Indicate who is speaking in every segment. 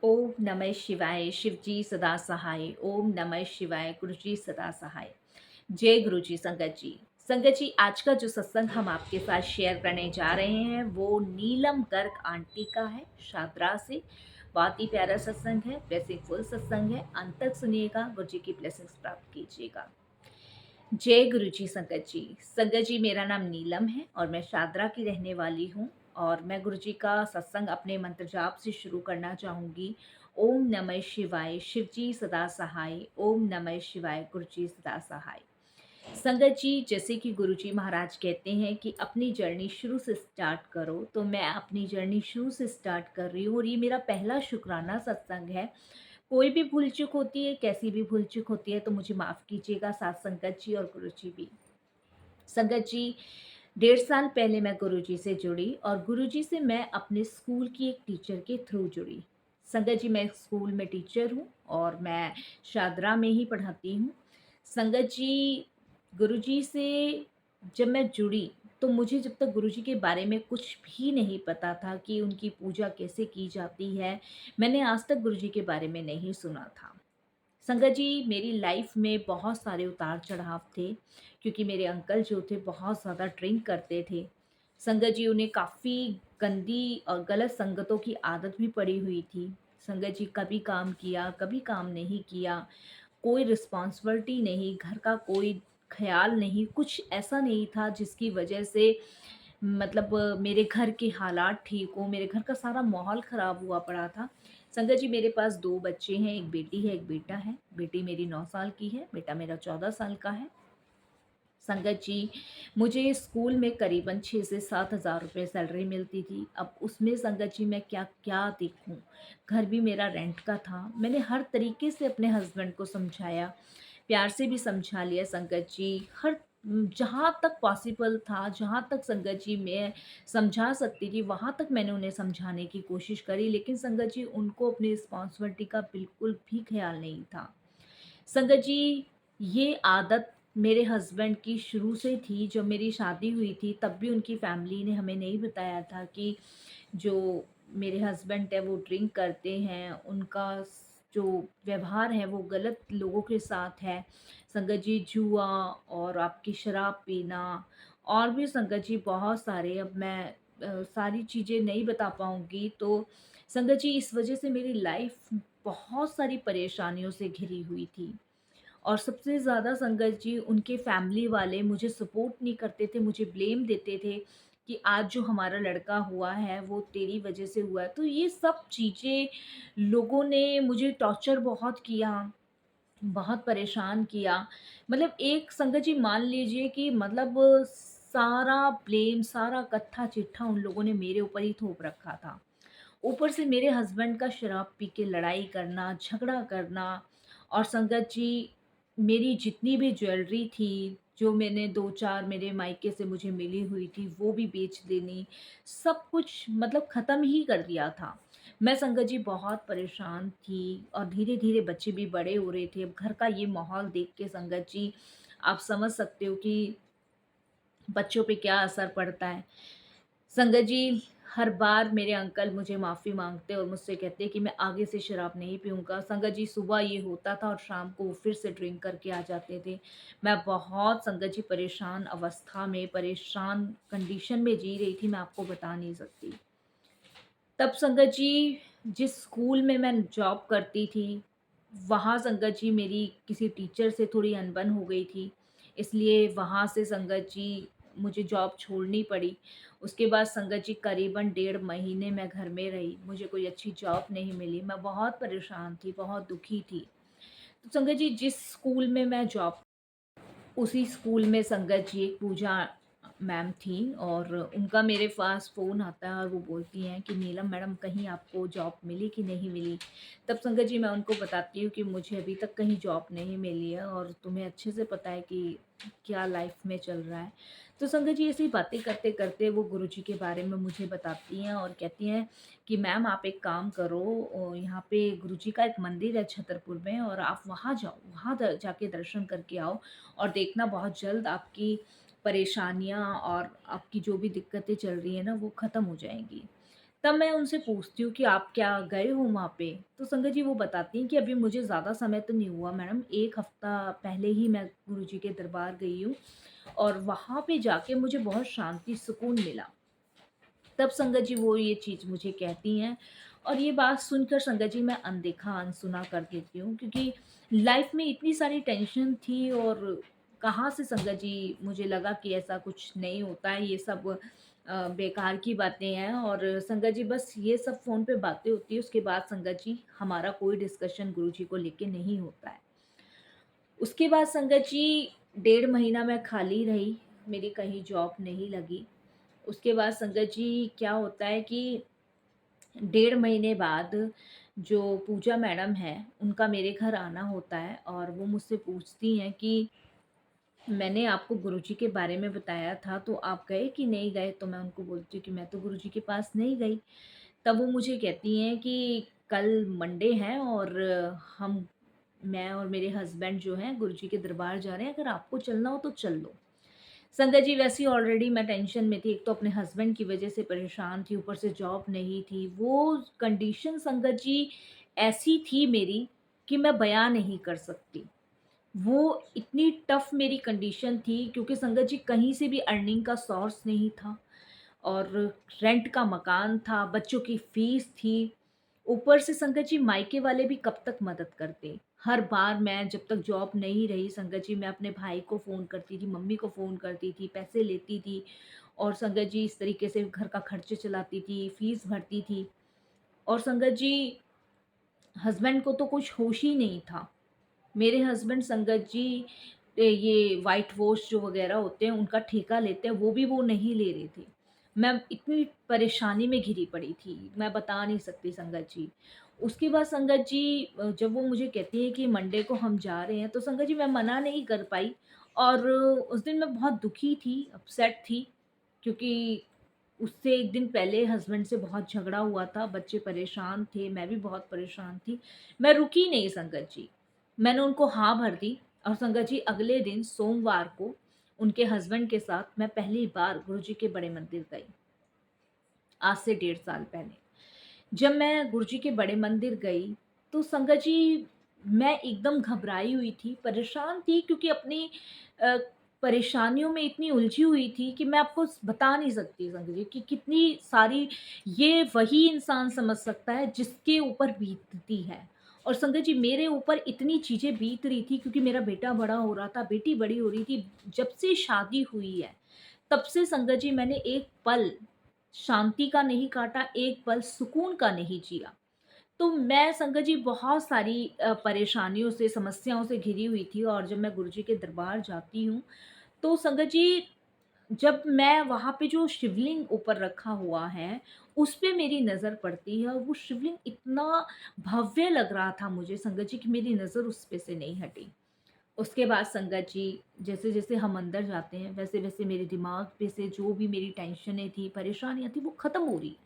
Speaker 1: ओम नमः शिवाय शिवजी सदा सहाय। ओम नमः शिवाय गुरुजी सदा सहाय। जय गुरुजी। संगत जी, आज का जो सत्संग हम आपके साथ शेयर करने जा रहे हैं वो नीलम गर्ग आंटी का है, शादरा से। बहुत ही प्यारा सत्संग है, ब्लेसिंगफुल सत्संग है। अंत तक सुनिएगा, गुरुजी की ब्लेसिंग्स प्राप्त कीजिएगा। जय गुरुजी। संगत जी, मेरा नाम नीलम है और मैं शादरा की रहने वाली हूँ। और मैं गुरुजी का सत्संग अपने मंत्र जाप से शुरू करना चाहूँगी। ओम नमः शिवाय शिवजी सदा सहाय। ओम नमः शिवाय गुरुजी सदा सहाय। संगत जी, जैसे कि गुरुजी महाराज कहते हैं कि अपनी जर्नी शुरू से स्टार्ट करो, तो मैं अपनी जर्नी शुरू से स्टार्ट कर रही हूँ और ये मेरा पहला शुक्राना सत्संग है। कोई भी भूल चूक होती है, कैसी भी भूल चूक होती है, तो मुझे माफ़ कीजिएगा, साथ संगत जी और गुरुजी भी। संगत जी, 1.5 साल पहले मैं गुरुजी से जुड़ी और गुरुजी से मैं अपने स्कूल की एक टीचर के थ्रू जुड़ी। संगत जी, मैं एक स्कूल में टीचर हूँ और मैं शादरा में ही पढ़ाती हूँ। संगत जी, गुरुजी से जब मैं जुड़ी तो मुझे जब तक गुरुजी के बारे में कुछ भी नहीं पता था कि उनकी पूजा कैसे की जाती है, मैंने आज तक गुरुजी के बारे में नहीं सुना था। संगत जी, मेरी लाइफ में बहुत सारे उतार चढ़ाव थे क्योंकि मेरे अंकल जो थे बहुत ज़्यादा ड्रिंक करते थे। संगत जी, उन्हें काफ़ी गंदी और गलत संगतों की आदत भी पड़ी हुई थी। संगत जी, कभी काम किया, कभी काम नहीं किया, कोई रिस्पॉन्सिबिलिटी नहीं, घर का कोई ख़्याल नहीं, कुछ ऐसा नहीं था जिसकी वजह से मेरे घर के हालात ठीक हों, मेरे घर का सारा माहौल ख़राब हुआ पड़ा था। संगत जी, मेरे पास 2 बच्चे हैं, 1 बेटी है, 1 बेटा है। बेटी मेरी 9 साल की है, बेटा मेरा 14 साल का है। संगत जी, मुझे स्कूल में करीबन 6 से 7 हज़ार रुपए सैलरी मिलती थी। अब उसमें संगत जी मैं क्या-क्या देखूँ? घर भी मेरा रेंट का था। मैंने हर तरीके से अपने हस्बैंड को समझाया, प्यार से भी समझा लिया संगत जी। जहाँ तक पॉसिबल था, जहाँ तक संगत जी मैं समझा सकती थी, वहाँ तक मैंने उन्हें समझाने की कोशिश करी। लेकिन संगत जी, उनको अपनी रिस्पॉन्सिबिलिटी का बिल्कुल भी ख़्याल नहीं था। संगत जी, ये आदत मेरे हस्बैंड की शुरू से थी। जब मेरी शादी हुई थी तब भी उनकी फैमिली ने हमें नहीं बताया था कि जो मेरे हस्बैंड है वो ड्रिंक करते हैं, उनका जो व्यवहार है वो गलत लोगों के साथ है। संगत जी, जुआ और आपकी शराब पीना और भी संगत जी बहुत सारे, अब मैं सारी चीज़ें नहीं बता पाऊँगी। तो संगत जी, इस वजह से मेरी लाइफ बहुत सारी परेशानियों से घिरी हुई थी। और सबसे ज़्यादा संगत जी, उनके फैमिली वाले मुझे सपोर्ट नहीं करते थे, मुझे ब्लेम देते थे कि आज जो हमारा लड़का हुआ है वो तेरी वजह से हुआ है। तो ये सब चीज़ें लोगों ने मुझे टॉर्चर बहुत किया, बहुत परेशान किया। एक संगत जी मान लीजिए कि सारा ब्लेम, सारा कत्था-चिट्ठा उन लोगों ने मेरे ऊपर ही थोप रखा था। ऊपर से मेरे हस्बैंड का शराब पी के लड़ाई करना, झगड़ा करना और संगत जी, मेरी जितनी भी ज्वेलरी थी, जो मैंने 2-4 मेरे मायके से मुझे मिली हुई थी, वो भी बेच देनी, सब कुछ ख़त्म ही कर दिया था। मैं संगत जी बहुत परेशान थी और धीरे-धीरे बच्चे भी बड़े हो रहे थे। अब घर का ये माहौल देख के संगत जी, आप समझ सकते हो कि बच्चों पे क्या असर पड़ता है। संगत जी, हर बार मेरे अंकल मुझे माफ़ी माँगते और मुझसे कहते कि मैं आगे से शराब नहीं पीऊँगा। संगत जी, सुबह ये होता था और शाम को वो फिर से ड्रिंक करके आ जाते थे। मैं बहुत संगत जी परेशान अवस्था में, परेशान कंडीशन में जी रही थी, मैं आपको बता नहीं सकती। तब संगत जी, जिस स्कूल में मैं जॉब करती थी, वहाँ संगत जी मेरी किसी टीचर से थोड़ी अनबन हो गई थी। इसलिए वहाँ से संगत जी मुझे जॉब छोड़नी पड़ी। उसके बाद संगत जी करीबन 1.5 महीने मैं घर में रही। मुझे कोई अच्छी जॉब नहीं मिली। मैं बहुत परेशान थी, बहुत दुखी थी। तो संगत जी, जिस स्कूल में मैं जॉब, उसी स्कूल में संगत जी एक पूजा मैम थी और उनका मेरे पास फ़ोन आता है और वो बोलती हैं कि नीलम मैडम, कहीं आपको जॉब मिली कि नहीं मिली? तब संगत जी मैं उनको बताती हूँ कि मुझे अभी तक कहीं जॉब नहीं मिली है और तुम्हें अच्छे से पता है कि क्या लाइफ में चल रहा है। तो संगत जी, ऐसी बातें करते-करते वो गुरुजी के बारे में मुझे बताती हैं और कहती हैं कि मैम आप एक काम करो, यहाँ पे गुरुजी का एक मंदिर है छतरपुर में और आप वहाँ जाओ, वहाँ द जाके दर्शन करके आओ और देखना बहुत जल्द आपकी परेशानियाँ और आपकी जो भी दिक्कतें चल रही हैं ना वो ख़त्म हो जाएँगी। तब मैं उनसे पूछती हूँ कि आप क्या गए हो वहाँ पे? तो संगत जी वो बताती हैं कि अभी मुझे ज़्यादा समय तो नहीं हुआ मैडम, 1 हफ़्ता पहले ही मैं गुरुजी के दरबार गई हूँ और वहाँ पे जाके मुझे बहुत शांति, सुकून मिला। तब संगत जी वो ये चीज़ मुझे कहती हैं और ये बात सुनकर संगत जी मैं अनदेखा, अनसुना कर देती हूँ, क्योंकि लाइफ़ में इतनी सारी टेंशन थी और कहाँ से संगत जी मुझे लगा कि ऐसा कुछ नहीं होता है, ये सब बेकार की बातें हैं और संगत जी बस ये सब फ़ोन पे बातें होती हैं, उसके बाद संगत जी हमारा कोई डिस्कशन गुरुजी को लेके नहीं होता है। उसके बाद संगत जी 1.5 महीना मैं खाली रही, मेरी कहीं जॉब नहीं लगी। उसके बाद संगत जी क्या होता है कि 1.5 महीने बाद जो पूजा मैडम हैं, उनका मेरे घर आना होता है और वो मुझसे पूछती हैं कि मैंने आपको गुरुजी के बारे में बताया था, तो आप गए कि नहीं गए? तो मैं उनको बोलती हूँ कि मैं तो गुरुजी के पास नहीं गई। तब वो मुझे कहती हैं कि कल मंडे है और हम मैं और मेरे हस्बैंड जो हैं गुरुजी के दरबार जा रहे हैं, अगर आपको चलना हो तो चल लो। संगत जी वैसे ही ऑलरेडी मैं टेंशन में थी, एक तो अपने हस्बैंड की वजह से परेशान थी, ऊपर से जॉब नहीं थी। वो कंडीशन संगत जी ऐसी थी मेरी कि मैं बयाँ नहीं कर सकती। वो इतनी टफ़ मेरी कंडीशन थी क्योंकि संगत जी कहीं से भी अर्निंग का सोर्स नहीं था और रेंट का मकान था, बच्चों की फ़ीस थी। ऊपर से संगत जी मायके वाले भी कब तक मदद करते। हर बार मैं जब तक जॉब नहीं रही संगत जी, मैं अपने भाई को फ़ोन करती थी, मम्मी को फ़ोन करती थी, पैसे लेती थी और संगत जी इस तरीके से घर का खर्चे चलाती थी, फ़ीस भरती थी और संगत जी हस्बैंड को तो कुछ होश ही नहीं था। मेरे हस्बैंड संगत जी ये व्हाइट वॉश जो वग़ैरह होते हैं उनका ठेका लेते हैं, वो भी वो नहीं ले रहे थे। मैं इतनी परेशानी में घिरी पड़ी थी, मैं बता नहीं सकती संगत जी। उसके बाद संगत जी जब वो मुझे कहती हैं कि मंडे को हम जा रहे हैं, तो संगत जी मैं मना नहीं कर पाई और उस दिन मैं बहुत दुखी थी, अपसेट थी क्योंकि उससे 1 दिन पहले हस्बैंड से बहुत झगड़ा हुआ था, बच्चे परेशान थे, मैं भी बहुत परेशान थी। मैं रुकी नहीं संगत जी। मैंने उनको हाँ भर दी और संगत जी अगले दिन सोमवार को उनके हस्बैंड के साथ मैं पहली बार गुरुजी के बड़े मंदिर गई, आज से 1.5 साल पहले। जब मैं गुरुजी के बड़े मंदिर गई, तो संगत जी मैं एकदम घबराई हुई थी, परेशान थी क्योंकि अपनी अ, परेशानियों में इतनी उलझी हुई थी कि मैं आपको बता नहीं सकती संगत जी कि कितनी सारी ये वही इंसान समझ सकता है जिसके ऊपर बीतती है। और संगत जी मेरे ऊपर इतनी चीज़ें बीत रही थी क्योंकि मेरा बेटा बड़ा हो रहा था, बेटी बड़ी हो रही थी। जब से शादी हुई है, तब से संगत जी मैंने एक पल शांति का नहीं काटा, एक पल सुकून का नहीं जिया। तो मैं संगत जी बहुत सारी परेशानियों से, समस्याओं से घिरी हुई थी और जब मैं गुरुजी के दरबार जाती हूँ, तो संगत जी जब मैं वहाँ पे जो शिवलिंग ऊपर रखा हुआ है, उस पे मेरी नज़र पड़ती है और वो शिवलिंग इतना भव्य लग रहा था मुझे संगत जी कि मेरी नज़र उस पे से नहीं हटी। उसके बाद संगत जी जैसे-जैसे हम अंदर जाते हैं, वैसे-वैसे मेरे दिमाग पे से जो भी मेरी टेंशनें थी, परेशानियाँ थी, वो ख़त्म हो रही।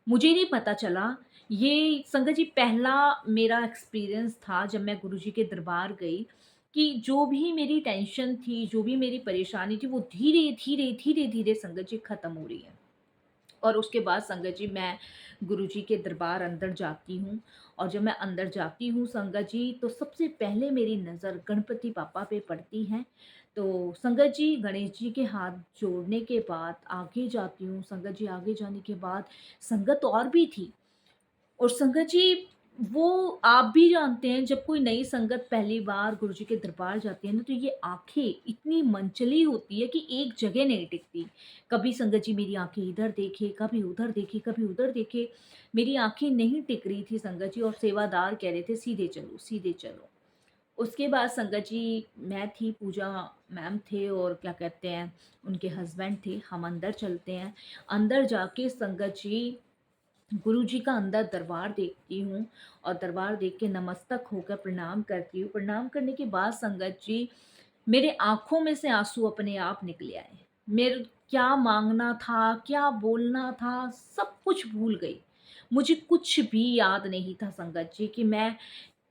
Speaker 1: मुझे नहीं पता चला, ये संगत जी पहला मेरा एक्सपीरियंस था जब मैं गुरुजी के दरबार गई, कि जो भी मेरी टेंशन थी, जो भी मेरी परेशानी थी, वो धीरे-धीरे, धीरे-धीरे संगत जी ख़त्म हो रही है। और उसके बाद संगत जी मैं गुरुजी के दरबार अंदर जाती हूँ और जब मैं अंदर जाती हूँ संगत जी, तो सबसे पहले मेरी नज़र गणपति बाप्पा पे पड़ती है। तो संगत जी गणेश जी के हाथ जोड़ने के बाद आगे जाती हूँ, संगत जी आगे जाने के बाद संगत और भी थी। और संगत जी वो आप भी जानते हैं जब कोई नई संगत पहली बार गुरुजी के दरबार जाती है ना, तो ये आँखें इतनी मनचली होती है कि एक जगह नहीं टिकती। कभी संगत जी मेरी आँखें इधर देखे, कभी उधर देखे, कभी उधर देखे। मेरी आँखें नहीं टिक रही थी संगत जी और सेवादार कह रहे थे सीधे चलो, सीधे चलो। उसके बाद संगत जी मैं थी, पूजा मैम थे और क्या कहते हैं उनके हस्बैंड थे, हम अंदर चलते हैं। अंदर जाके संगत जी गुरुजी का अंदर दरबार देखती हूँ और दरबार देख के नमस्तक होकर प्रणाम करती हूँ। प्रणाम करने के बाद संगत जी मेरे आँखों में से आँसू अपने आप निकले आए। मेरे क्या माँगना था, क्या बोलना था, सब कुछ भूल गई। मुझे कुछ भी याद नहीं था संगत जी कि मैं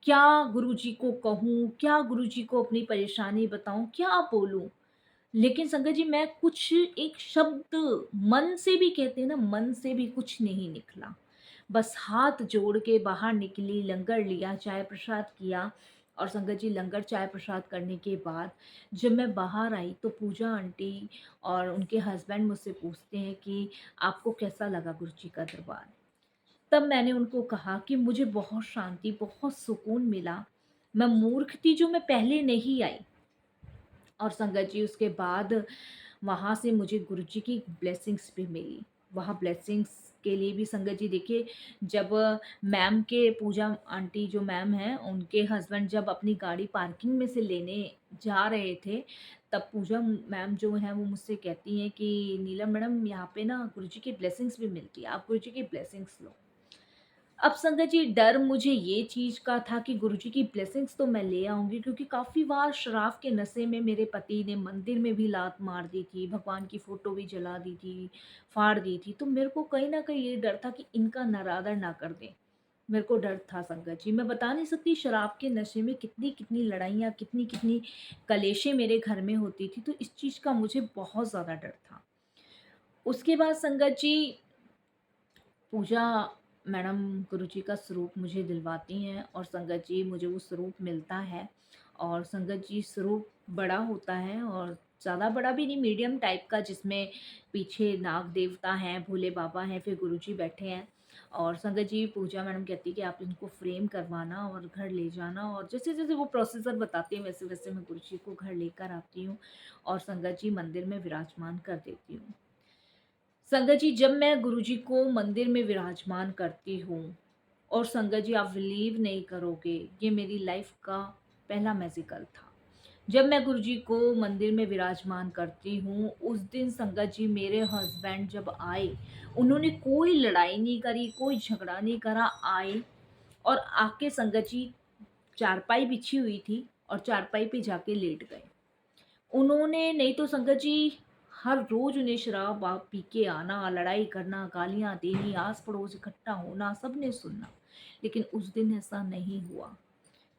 Speaker 1: क्या गुरुजी को कहूँ, क्या गुरुजी को अपनी परेशानी बताऊँ, क्या बोलूँ? लेकिन संगत जी मैं कुछ एक शब्द मन से भी कहते हैं ना, मन से भी कुछ नहीं निकला। बस हाथ जोड़ के बाहर निकली, लंगर लिया, चाय प्रसाद किया और संगत जी लंगर चाय प्रसाद करने के बाद जब मैं बाहर आई तो पूजा आंटी और उनके हस्बैंड मुझसे पूछते हैं कि आपको कैसा लगा गुरुजी का दरबार? तब मैंने उनको कहा कि मुझे बहुत शांति, बहुत सुकून मिला। मैं मूर्ख थी जो मैं पहले नहीं आई। और संगत जी उसके बाद वहाँ से मुझे गुरुजी की ब्लेसिंग्स भी मिली। वहाँ ब्लेसिंग्स के लिए भी संगत जी देखिए, जब मैम के पूजा आंटी जो मैम हैं, उनके हस्बैंड जब अपनी गाड़ी पार्किंग में से लेने जा रहे थे, तब पूजा मैम जो हैं वो मुझसे कहती हैं कि नीलम मैडम यहाँ पे ना गुरुजी की ब्लेसिंग्स भी मिलती है, आप गुरुजी की ब्लेसिंग्स लो। अब संगत जी डर मुझे ये चीज़ का था कि गुरुजी की ब्लेसिंग्स तो मैं ले आऊँगी, क्योंकि काफ़ी बार शराब के नशे में मेरे पति ने मंदिर में भी लात मार दी थी, भगवान की फ़ोटो भी जला दी थी, फाड़ दी थी। तो मेरे को कहीं न कहीं ये डर था कि इनका नरादर ना कर दें। मेरे को डर था संगत जी, मैं बता नहीं सकती शराब के नशे में कितनी-कितनी लड़ाइयाँ, कितनी-कितनी कलेशें मेरे घर में होती थी, तो इस चीज़ का मुझे बहुत ज़्यादा डर था। उसके बाद संगत जी पूजा मैडम गुरुजी का स्वरूप मुझे दिलवाती हैं और संगत जी मुझे वो स्वरूप मिलता है। और संगत जी स्वरूप बड़ा होता है और ज़्यादा बड़ा भी नहीं, मीडियम टाइप का, जिसमें पीछे नाग देवता हैं, भोले बाबा हैं, फिर गुरुजी बैठे हैं। और संगत जी पूजा मैडम कहती है कि आप इनको फ्रेम करवाना और घर ले जाना, और जैसे जैसे वो प्रोसीजर बताती हैं वैसे वैसे मैं गुरुजी को घर लेकर आती हूँ और संगत जी मंदिर में विराजमान कर देती हूँ। संगत जी जब मैं गुरुजी को मंदिर में विराजमान करती हूँ और संगत जी आप बिलीव नहीं करोगे, ये मेरी लाइफ का पहला मैजिकल था। जब मैं गुरुजी को मंदिर में विराजमान करती हूँ, उस दिन संगत जी मेरे हस्बैंड जब आए, उन्होंने कोई लड़ाई नहीं करी, कोई झगड़ा नहीं करा, आए और आके संगत जी चारपाई बिछी हुई थी और चारपाई पे जाके लेट गए। उन्होंने नहीं तो संगत जी हर रोज़ उन्हें शराब वाब पी के आना, लड़ाई करना, गालियाँ देनी, आस-पड़ोस इकट्ठा होना, सबने सुनना। लेकिन उस दिन ऐसा नहीं हुआ।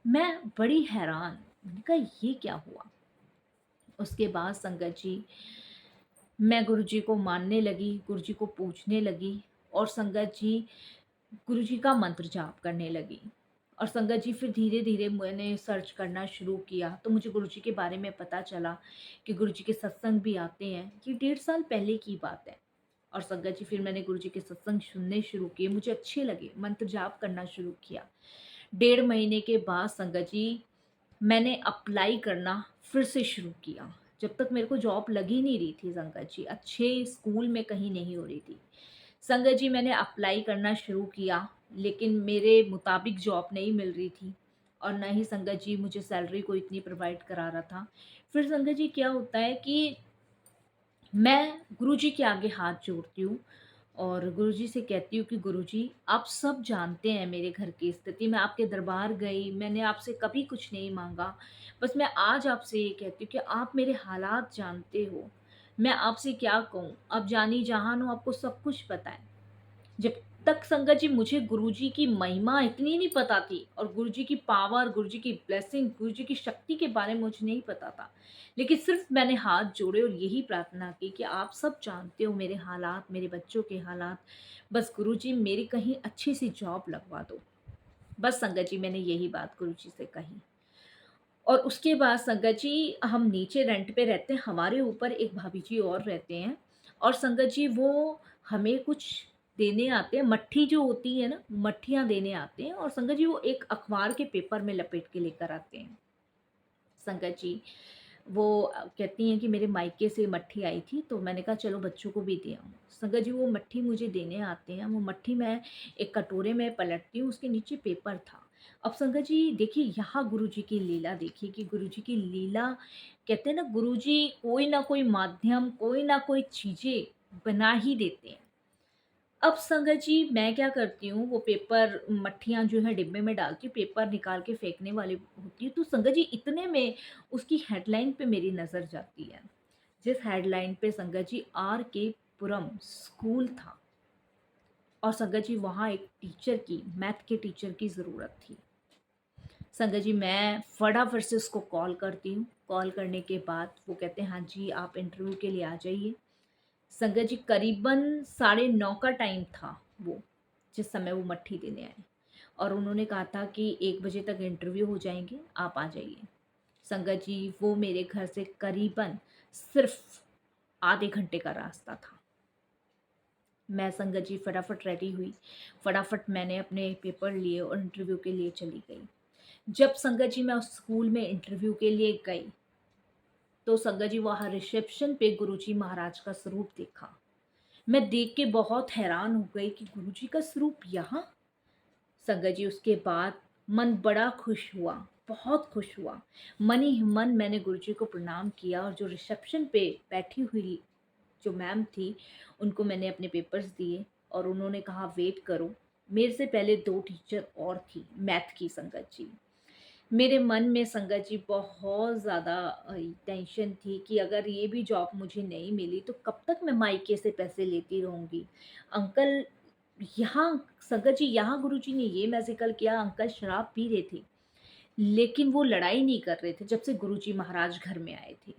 Speaker 1: मैं बड़ी हैरान, मैंने कहा ये क्या हुआ? उसके बाद संगत जी मैं गुरुजी को मानने लगी, गुरुजी को पूजने लगी और संगत जी गुरुजी का मंत्र जाप करने लगी। और संगत जी फिर धीरे-धीरे मैंने सर्च करना शुरू किया, तो मुझे गुरुजी के बारे में पता चला कि गुरुजी के सत्संग भी आते हैं। ये 1.5 साल पहले की बात है। और संगत जी फिर मैंने गुरुजी के सत्संग सुनने शुरू किए, मुझे अच्छे लगे, मंत्र जाप करना शुरू किया। 1.5 महीने के बाद संगत जी मैंने अप्लाई करना फिर से शुरू किया। जब तक मेरे को जॉब लग ही नहीं रही थी संगत जी, अच्छे स्कूल में कहीं नहीं हो रही थी। संगत जी मैंने अप्लाई करना शुरू किया, लेकिन मेरे मुताबिक जॉब नहीं मिल रही थी और ना ही संगत जी मुझे सैलरी कोई इतनी प्रोवाइड करा रहा था। फिर संगत जी क्या होता है कि मैं गुरुजी के आगे हाथ जोड़ती हूँ और गुरुजी से कहती हूँ कि गुरुजी आप सब जानते हैं मेरे घर की स्थिति, मैं आपके दरबार गई, मैंने आपसे कभी कुछ नहीं माँगा। बस मैं आज आपसे ये कहती हूँ कि आप मेरे हालात जानते हो। मैं आपसे क्या कहूँ? आप जानी-जहान हो, आपको सब कुछ पता है। जब तक संगत जी मुझे गुरुजी की महिमा इतनी नहीं पता थी और गुरुजी की पावर, गुरुजी की ब्लेसिंग, गुरुजी की शक्ति के बारे में मुझे नहीं पता था। लेकिन सिर्फ़ मैंने हाथ जोड़े और यही प्रार्थना की कि आप सब जानते हो मेरे हालात, मेरे बच्चों के हालात, बस गुरुजी मेरी कहीं अच्छी-सी जॉब लगवा दो। बस संगत जी मैंने यही बात गुरुजी से कही। और उसके बाद संगत जी हम नीचे रेंट पे रहते हैं, हमारे ऊपर एक भाभी जी और रहते हैं और संगत जी वो हमें कुछ देने आते हैं, मट्ठी जो होती है ना, मट्ठियाँ देने आते हैं और संगत जी वो एक अखबार के पेपर में लपेट के लेकर आते हैं। संगत जी वो कहती हैं कि मेरे मायके से मट्ठी आई थी, तो मैंने कहा चलो बच्चों को भी दे आऊँ। संगत जी वो मट्ठी मुझे देने आते हैं, वो मट्ठी मैं एक कटोरे में पलटती हूँ, उसके नीचे पेपर था। अब संगत जी देखिए यहाँ गुरुजी की लीला देखिए कि गुरुजी की लीला, कहते हैं ना गुरुजी कोई ना कोई माध्यम, कोई ना कोई चीज़ें बना ही देते हैं। अब संगत जी मैं क्या करती हूँ, वो पेपर मट्ठियाँ जो है डिब्बे में डालती हूँ, पेपर निकाल के फेंकने वाली होती हूँ, तो संगत जी इतने में उसकी हेडलाइन पे मेरी नज़र जाती है। जिस हेडलाइन पे संगत जी आर के पुरम स्कूल था और संगत जी वहाँ एक टीचर की, मैथ के टीचर की ज़रूरत थी। संगत जी मैं फटाफट से उसको कॉल करती हूँ। कॉल करने के बाद वो कहते हैं हाँ जी आप इंटरव्यू के लिए आ जाइए। संगत जी करीबन 9:30 का टाइम था वो, जिस समय वो मट्ठी देने आए और उन्होंने कहा था कि 1 बजे तक इंटरव्यू हो जाएँगे, आप आ जाइए। संगत जी वो मेरे घर से करीबन सिर्फ़ आधे घंटे का रास्ता था। मैं संगत जी फटाफट रेडी हुई, फटाफट मैंने अपने पेपर लिए और इंटरव्यू के लिए चली गई। जब संगत जी मैं उस स्कूल में इंटरव्यू के लिए गई, तो संगत जी वहाँ रिसेप्शन पे गुरुजी महाराज का स्वरूप देखा। मैं देख के बहुत हैरान हो गई कि गुरुजी का स्वरूप यहाँ? संगत जी उसके बाद मन बड़ा खुश हुआ, बहुत खुश हुआ। मन ही मन मैंने गुरुजी को प्रणाम किया और जो रिसेप्शन पे बैठी हुई जो मैम थी, उनको मैंने अपने पेपर्स दिए और उन्होंने कहा वेट करो। मेरे से पहले 2 टीचर और थी, मैथ की संगत जी। मेरे मन में संगत जी बहुत ज़्यादा टेंशन थी कि अगर ये भी जॉब मुझे नहीं मिली तो कब तक मैं मायके से पैसे लेती रहूँगी। अंकल यहाँ संगत जी यहाँ गुरुजी ने ये मैजिकल किया, अंकल शराब पी रहे थे, लेकिन वो लड़ाई नहीं कर रहे थे जब से गुरुजी महाराज घर में आए थे।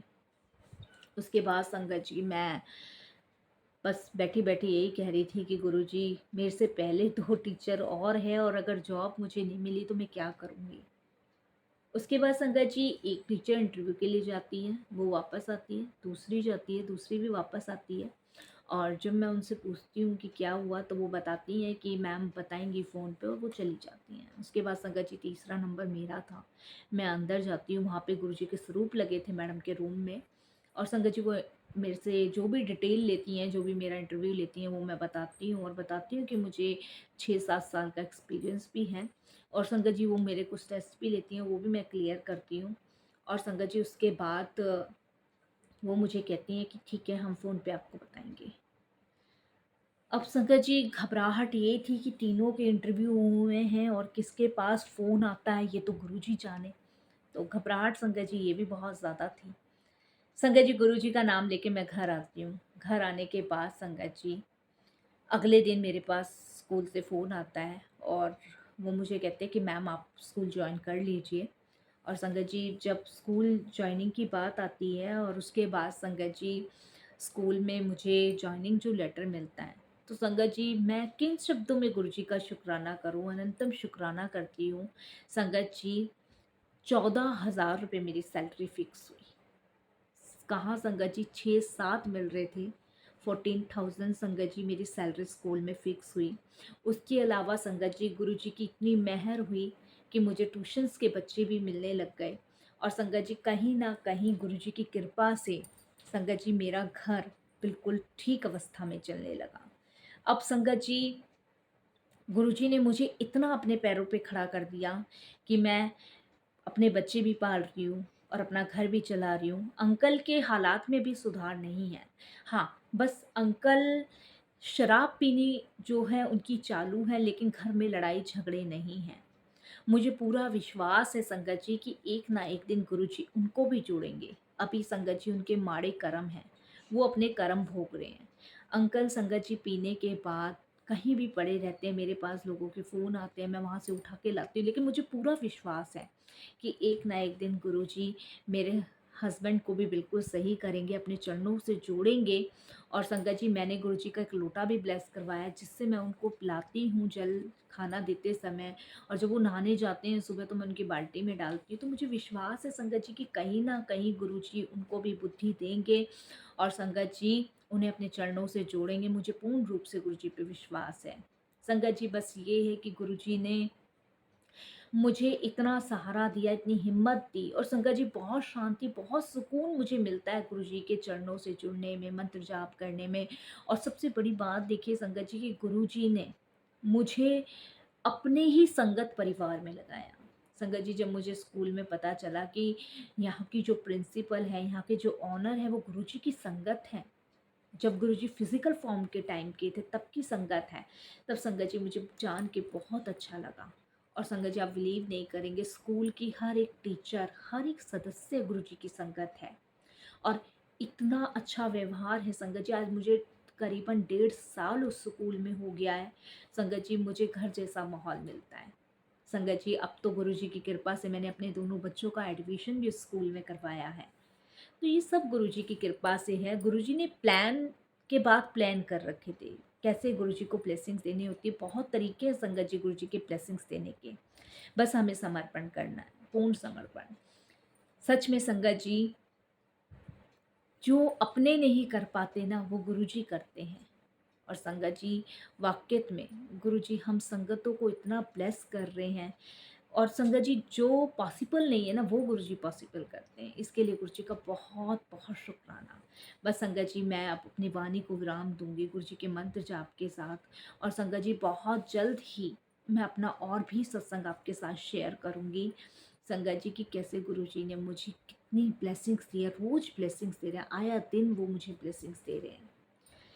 Speaker 1: उसके बाद संगत जी मैं बस बैठी-बैठी यही कह रही थी कि गुरुजी मेरे से पहले 2 टीचर और हैं और अगर जॉब मुझे नहीं मिली तो मैं क्या करूँगी? उसके बाद संगत जी एक टीचर इंटरव्यू के लिए जाती है, वो वापस आती है, दूसरी जाती है, दूसरी भी वापस आती है और जब मैं उनसे पूछती हूँ कि क्या हुआ तो वो बताती हैं कि मैम बताएँगी फ़ोन पे और वो चली जाती हैं। उसके बाद संगत जी तीसरा नंबर मेरा था। मैं अंदर जाती हूँ, वहाँ पे गुरुजी के स्वरूप लगे थे मैडम के रूम में और संगत जी वो मेरे से जो भी डिटेल लेती हैं, जो भी मेरा इंटरव्यू लेती हैं, वो मैं बताती हूँ और बताती हूँ कि मुझे 6-7 साल का एक्सपीरियंस भी है और संगत जी वो मेरे कुछ टेस्ट भी लेती हैं, वो भी मैं क्लियर करती हूँ और संगत जी उसके बाद वो मुझे कहती हैं कि ठीक है, हम फ़ोन पे आपको बताएँगे। अब संगत जी घबराहट ये थी कि तीनों के इंटरव्यू हुए हैं और किसके पास फ़ोन आता है ये तो गुरुजी जाने। तो घबराहट संगत जी ये भी बहुत ज़्यादा थी। संगत जी गुरुजी का नाम लेके मैं घर आती हूँ। घर आने के बाद संगत जी अगले दिन मेरे पास स्कूल से फ़ोन आता है और वो मुझे कहते हैं कि मैम आप स्कूल जॉइन कर लीजिए। और संगत जी जब स्कूल जॉइनिंग की बात आती है और उसके बाद संगत जी स्कूल में मुझे जॉइनिंग जो लेटर मिलता है, तो संगत जी मैं किन शब्दों में गुरुजी का शुक्राना करूँ, अनंतम शुक्राना करती हूँ। संगत जी 14,000 रुपये मेरी सैलरी फिक्स हुई। कहाँ संगत जी 6-7 मिल रहे थे। 14,000 संगत जी मेरी सैलरी स्कूल में फ़िक्स हुई। उसके अलावा संगत जी गुरुजी की इतनी मेहर हुई कि मुझे ट्यूशन्स के बच्चे भी मिलने लग गए और संगत जी कहीं न कहीं गुरुजी की कृपा से संगत जी मेरा घर बिल्कुल ठीक अवस्था में चलने लगा। अब संगत जी गुरुजी ने मुझे इतना अपने पैरों पे खड़ा कर दिया कि मैं अपने बच्चे भी पाल रही हूँ और अपना घर भी चला रही हूँ। अंकल के हालात में भी सुधार नहीं है। हाँ, बस अंकल शराब पीनी जो है उनकी चालू है लेकिन घर में लड़ाई झगड़े नहीं हैं। मुझे पूरा विश्वास है संगत जी कि एक ना एक दिन गुरुजी उनको भी जोड़ेंगे। अभी संगत जी उनके माड़े कर्म हैं, वो अपने कर्म भोग रहे हैं। अंकल संगत जी पीने के बाद कहीं भी पड़े रहते हैं, मेरे पास लोगों के फ़ोन आते हैं, मैं वहाँ से उठा के लाती हूँ, लेकिन मुझे पूरा विश्वास है कि एक ना एक दिन गुरुजी मेरे हस्बैंड को भी बिल्कुल सही करेंगे, अपने चरणों से जोड़ेंगे। और संगत जी मैंने गुरुजी का एक लोटा भी ब्लेस करवाया है, जिससे मैं उनको पिलाती हूँ जल खाना देते समय और जब वो नहाने जाते हैं सुबह तो मैं उनकी बाल्टी में डालती हूँ। तो मुझे विश्वास है संगत जी कि कहीं न कहीं गुरुजी उनको भी बुद्धि देंगे और संगत जी उन्हें अपने चरणों से जोड़ेंगे। मुझे पूर्ण रूप से गुरुजी पे विश्वास है। संगत जी बस ये है कि गुरुजी ने मुझे इतना सहारा दिया, इतनी हिम्मत दी और संगत जी बहुत शांति, बहुत सुकून मुझे मिलता है गुरुजी के चरणों से जुड़ने में, मंत्र जाप करने में। और सबसे बड़ी बात देखिए संगत जी कि गुरुजी ने मुझे अपने ही संगत परिवार में लगाया। संगत जी जब मुझे स्कूल में पता चला कि यहाँ की जो प्रिंसिपल है, यहाँ के जो ऑनर है वो गुरुजी की संगत हैं। जब गुरुजी फिज़िकल फॉर्म के टाइम के थे तब की संगत है, तब संगत जी मुझे जान के बहुत अच्छा लगा। और संगत जी आप बिलीव नहीं करेंगे स्कूल की हर एक टीचर, हर एक सदस्य गुरुजी की संगत है। और इतना अच्छा व्यवहार है संगत जी, आज मुझे करीबन 1.5 साल उस स्कूल में हो गया है। संगत जी मुझे घर जैसा माहौल मिलता है। संगत जी अब तो गुरुजी की कृपा से मैंने अपने दोनों बच्चों का एडमिशन भी स्कूल में करवाया है। तो ये सब गुरुजी की कृपा से है। गुरुजी ने प्लान के बाद प्लान कर रखे थे। कैसे गुरुजी को ब्लेसिंग्स देनी होती है, बहुत तरीके हैं संगत जी गुरुजी के ब्लेसिंग्स देने के। बस हमें समर्पण करना है, पूर्ण समर्पण। सच में संगत जी, जो अपने नहीं कर पाते ना वो गुरुजी करते हैं। और संगत जी वाक़ई में गुरुजी हम संगतों को इतना ब्लेस कर रहे हैं। और संगत जी जो पॉसिबल नहीं है ना वो गुरुजी पॉसिबल करते हैं। इसके लिए गुरुजी का बहुत बहुत शुक्राना। बस संगत जी मैं अब अपनी वाणी को विराम दूंगी गुरुजी के मंत्र जाप के साथ। और संगत जी बहुत जल्द ही मैं अपना और भी सत्संग आपके साथ शेयर करूंगी। संगत जी की कैसे गुरुजी ने मुझे कितनी ब्लेसिंग्स दी है, रोज़ ब्लेसिंग्स दे रहे हैं, आया दिन वो मुझे ब्लेसिंग्स दे रहे हैं।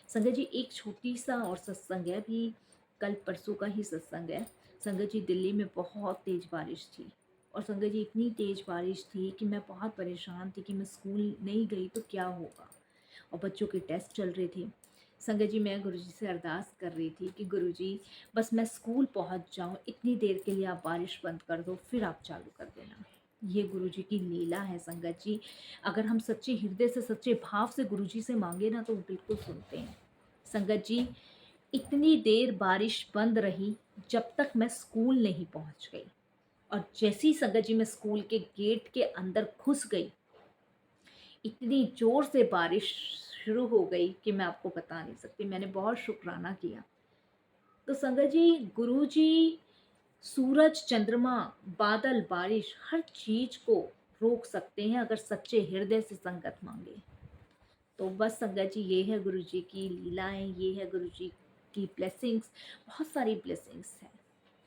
Speaker 1: संगत जी एक छोटी सा और सत्संग है, अभी कल परसों का ही सत्संग है। संगत जी दिल्ली में बहुत तेज़ बारिश थी। और संगत जी इतनी तेज़ बारिश थी कि मैं बहुत परेशान थी कि मैं स्कूल नहीं गई तो क्या होगा। और बच्चों के टेस्ट चल रहे थे। संगत जी मैं गुरुजी से अरदास कर रही थी कि गुरुजी बस मैं स्कूल पहुंच जाऊं, इतनी देर के लिए आप बारिश बंद कर दो, फिर आप चालू कर देना। ये गुरुजी की लीला है संगत जी। अगर हम सच्चे हृदय से सच्चे भाव से गुरुजी से मांगे ना तो वो बिल्कुल सुनते हैं। संगत जी इतनी देर बारिश बंद रही जब तक मैं स्कूल नहीं पहुंच गई। और जैसी संगत जी मैं स्कूल के गेट के अंदर घुस गई, इतनी ज़ोर से बारिश शुरू हो गई कि मैं आपको बता नहीं सकती। मैंने बहुत शुक्राना किया। तो संगत जी गुरुजी सूरज, चंद्रमा, बादल, बारिश हर चीज़ को रोक सकते हैं अगर सच्चे हृदय से संगत मांगे। तो बस संगत जी ये है गुरुजी की लीलाएँ, ये है गुरुजी की ब्लेसिंग्स, बहुत सारी ब्लेसिंग्स हैं।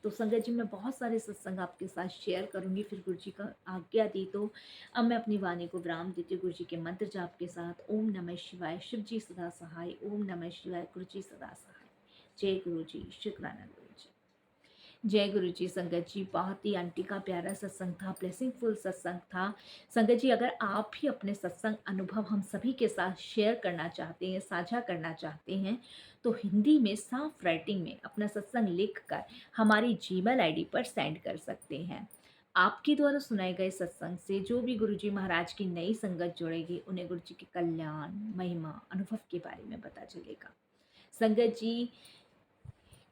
Speaker 1: तो संगत जी मैं बहुत सारे सत्संग आपके साथ शेयर करूँगी, फिर गुरुजी का आज्ञा दी तो अब मैं अपनी वाणी को विराम देती हूँ गुरुजी के मंत्र जाप के साथ। ओम नमः शिवाय, शिव जी सदा सहाय। ओम नमः शिवाय, गुरुजी सदा सहाय। जय गुरुजी, शुक्राना गुरुजी। जय गुरु जी। संगत जी बहुत ही आंटी का प्यारा सत्संग था, ब्लेसिंगफुल सत्संग था। संगत जी अगर आप भी अपने सत्संग अनुभव हम सभी के साथ शेयर करना चाहते हैं, साझा करना चाहते हैं, तो हिंदी में साफ राइटिंग में अपना सत्संग लिख कर हमारी जीमेल आईडी पर सेंड कर सकते हैं। आपके द्वारा सुनाए गए सत्संग से जो भी गुरु जी महाराज की नई संगत जुड़ेगी उन्हें गुरु जी के कल्याण, महिमा, अनुभव के बारे में पता चलेगा। संगत जी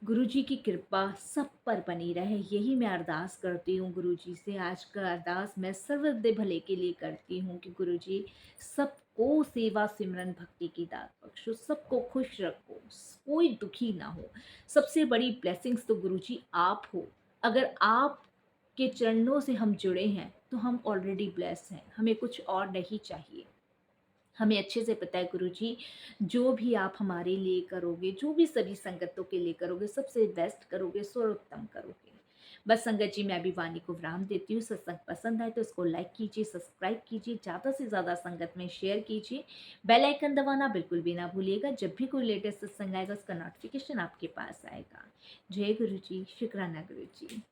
Speaker 1: गुरुजी की कृपा सब पर बनी रहे, यही मैं अरदास करती हूँ गुरुजी से। आज का अरदास मैं सर्वदे भले के लिए करती हूँ कि गुरुजी सबको सेवा सिमरन भक्ति की दात बख्शो, सबको खुश रखो, कोई दुखी ना हो। सबसे बड़ी ब्लेसिंग्स तो गुरुजी आप हो। अगर आप के चरणों से हम जुड़े हैं तो हम ऑलरेडी ब्लेस हैं, हमें कुछ और नहीं चाहिए। हमें अच्छे से पता है गुरुजी जो भी आप हमारे लिए करोगे, जो भी सभी संगतों के लिए करोगे, सबसे बेस्ट करोगे, सर्वोत्तम करोगे। बस संगत जी मैं भी वाणी को विराम देती हूँ। सत्संग पसंद आए तो इसको लाइक कीजिए, सब्सक्राइब कीजिए, ज़्यादा से ज़्यादा संगत में शेयर कीजिए। बेल आइकन दबाना बिल्कुल भी ना भूलिएगा। जब भी कोई लेटेस्ट सत्संग आएगा उसका नोटिफिकेशन आपके पास आएगा। जय गुरु जी, शुक्राना गुरु जी।